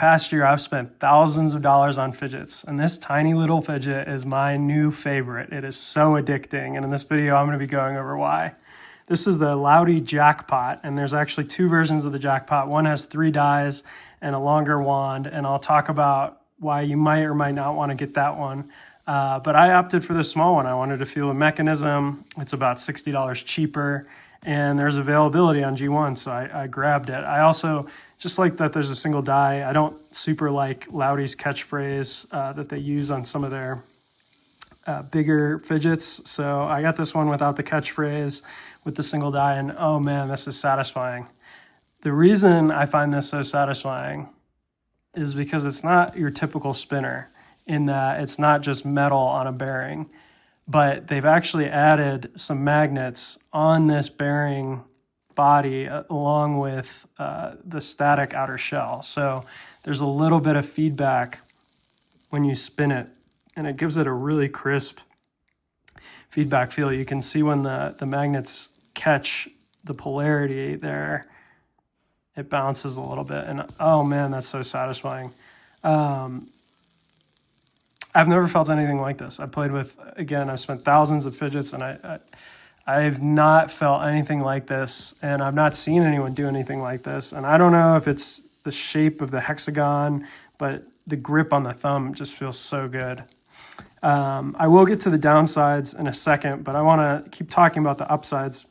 past year, I've spent thousands of dollars on fidgets, and this tiny little fidget is my new favorite. It is so addicting, and in this video, I'm going to be going over why. This is the Lautie Jackpot, and there's actually two versions of the Jackpot. One has 3 dies and a longer wand, and I'll talk about why you might or might not want to get that one. But I opted for the small one. I wanted to feel the mechanism. It's about $60 cheaper, and there's availability on G1, so I grabbed it. I also just like that there's a single die. I don't super like Lautie's catchphrase that they use on some of their bigger fidgets. So I got this one without the catchphrase with the single die, and oh man, this is satisfying. The reason I find this so satisfying is because it's not your typical spinner in that it's not just metal on a bearing, but they've actually added some magnets on this bearing body along with the static outer shell. So there's a little bit of feedback when you spin it, and it gives it a really crisp feedback feel. You can see when the magnets catch the polarity there, it bounces a little bit, and oh man, that's so satisfying. I've never felt anything like this. I played with, again, I've spent thousands of fidgets, and I've not felt anything like this, and I've not seen anyone do anything like this. And I don't know if it's the shape of the hexagon, but the grip on the thumb just feels so good. I will get to the downsides in a second, but I want to keep talking about the upsides.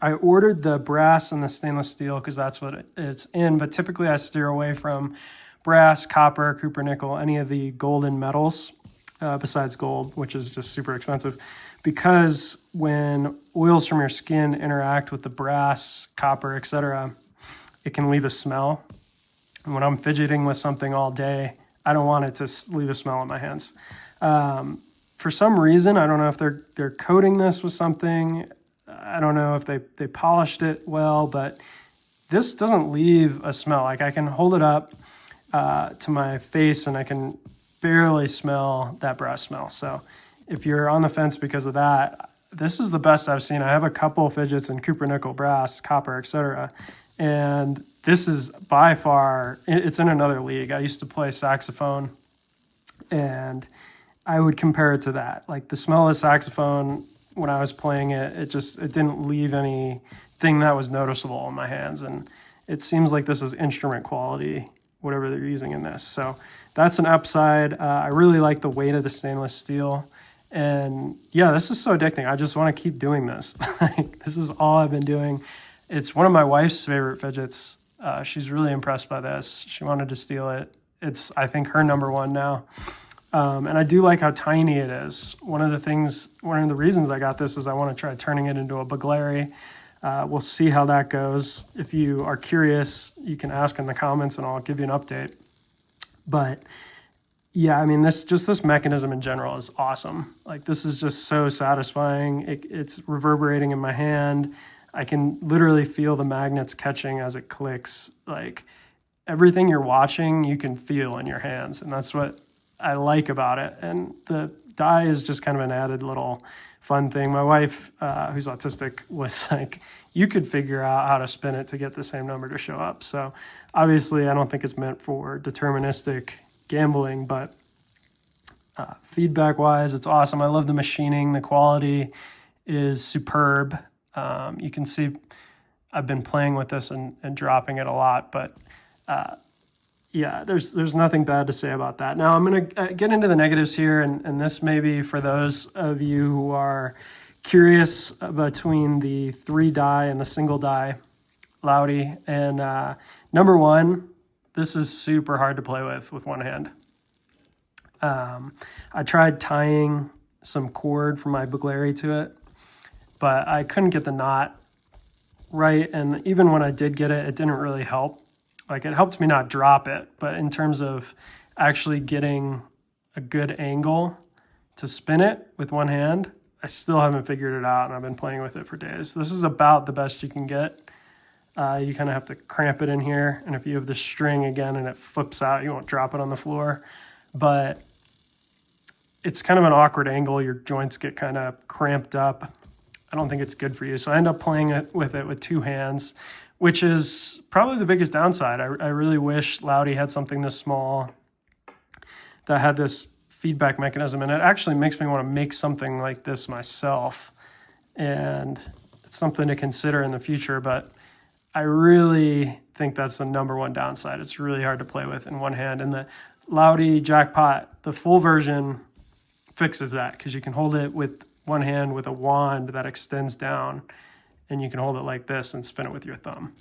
I ordered the brass and the stainless steel because that's what it's in, but typically I steer away from brass, copper, copper, nickel, any of the golden metals besides gold, which is just super expensive, because when oils from your skin interact with the brass, copper, etc., it can leave a smell. And when I'm fidgeting with something all day, I don't want it to leave a smell on my hands. For some reason, I don't know if they're coating this with something. I don't know if they polished it well, but this doesn't leave a smell. Like, I can hold it up to my face and I can barely smell that brass smell. So if you're on the fence because of that, this is the best I've seen. I have a couple of fidgets in copper, nickel, brass, copper, etc. And this is by far, it's in another league. I used to play saxophone, and I would compare it to that. Like, the smell of saxophone when I was playing it, it didn't leave anything that was noticeable in my hands. And it seems like this is instrument quality, whatever they're using in this. So that's an upside. I really like the weight of the stainless steel. And yeah, this is so addicting. I just want to keep doing this. This is all I've been doing. It's one of my wife's favorite fidgets. She's really impressed by this. She wanted to steal it. It's, I think, her number one now. And I do like how tiny it is. One of the reasons I got this is I want to try turning it into a bugleri. We'll see how that goes. If you are curious, you can ask in the comments and I'll give you an update. But yeah, I mean, this mechanism in general is awesome. Like, this is just so satisfying. It's reverberating in my hand. I can literally feel the magnets catching as it clicks. Like, everything you're watching, you can feel in your hands. And that's what I like about it. And the die is just kind of an added little fun thing. My wife, who's autistic, was like, you could figure out how to spin it to get the same number to show up. So obviously I don't think it's meant for deterministic gambling, but feedback wise, it's awesome. I love the machining. The quality is superb. You can see I've been playing with this and dropping it a lot, but yeah, there's nothing bad to say about that. Now I'm going to get into the negatives here, and this may be for those of you who are curious between the 3 die and the single die Lautie. And number one, this is super hard to play with one hand. I tried tying some cord from my bugleri to it, but I couldn't get the knot right, and even when I did get it, it didn't really help. Like, it helped me not drop it, but in terms of actually getting a good angle to spin it with one hand, I still haven't figured it out, and I've been playing with it for days. This is about the best you can get. You kind of have to cramp it in here, and if you have the string again and it flips out, you won't drop it on the floor. But it's kind of an awkward angle. Your joints get kind of cramped up. I don't think it's good for you. So I end up playing it with 2 hands, which is probably the biggest downside. I really wish Lautie had something this small that had this feedback mechanism, and it actually makes me want to make something like this myself, and it's something to consider in the future. But I really think that's the number one downside. It's really hard to play with in one hand, and the Lautie Jackpot, the full version, fixes that, because you can hold it with one hand with a wand that extends down, and you can hold it like this and spin it with your thumb.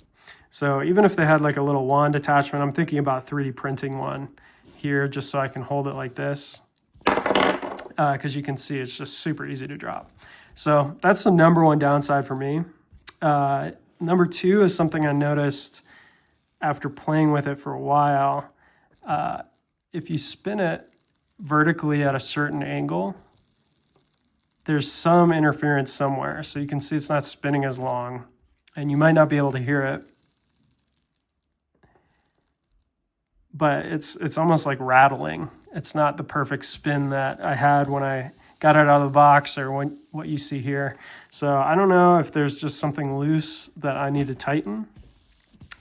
So even if they had like a little wand attachment, I'm thinking about 3D printing one here, just so I can hold it like this, because you can see it's just super easy to drop. So that's the number one downside for me. Number two is something I noticed after playing with it for a while. If you spin it vertically at a certain angle, there's some interference somewhere. So you can see it's not spinning as long, and you might not be able to hear it, but it's almost like rattling. It's not the perfect spin that I had when I got it out of the box, or what you see here. So I don't know if there's just something loose that I need to tighten,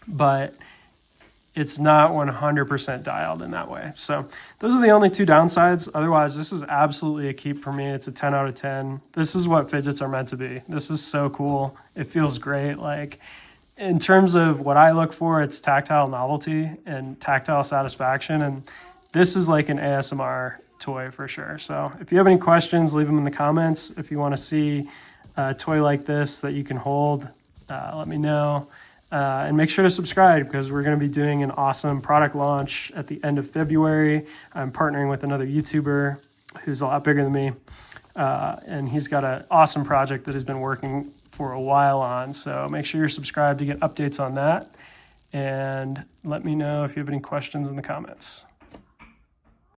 but it's not 100% dialed in that way. So those are the only two downsides. Otherwise, this is absolutely a keep for me. It's a 10 out of 10. This is what fidgets are meant to be. This is so cool. It feels great. Like, in terms of what I look for, it's tactile novelty and tactile satisfaction. And this is like an ASMR toy for sure. So if you have any questions, leave them in the comments. If you want to see a toy like this that you can hold, let me know. And make sure to subscribe, because we're going to be doing an awesome product launch at the end of February. I'm partnering with another YouTuber who's a lot bigger than me, and he's got an awesome project that he's been working for a while on. So make sure you're subscribed to get updates on that, and let me know if you have any questions in the comments.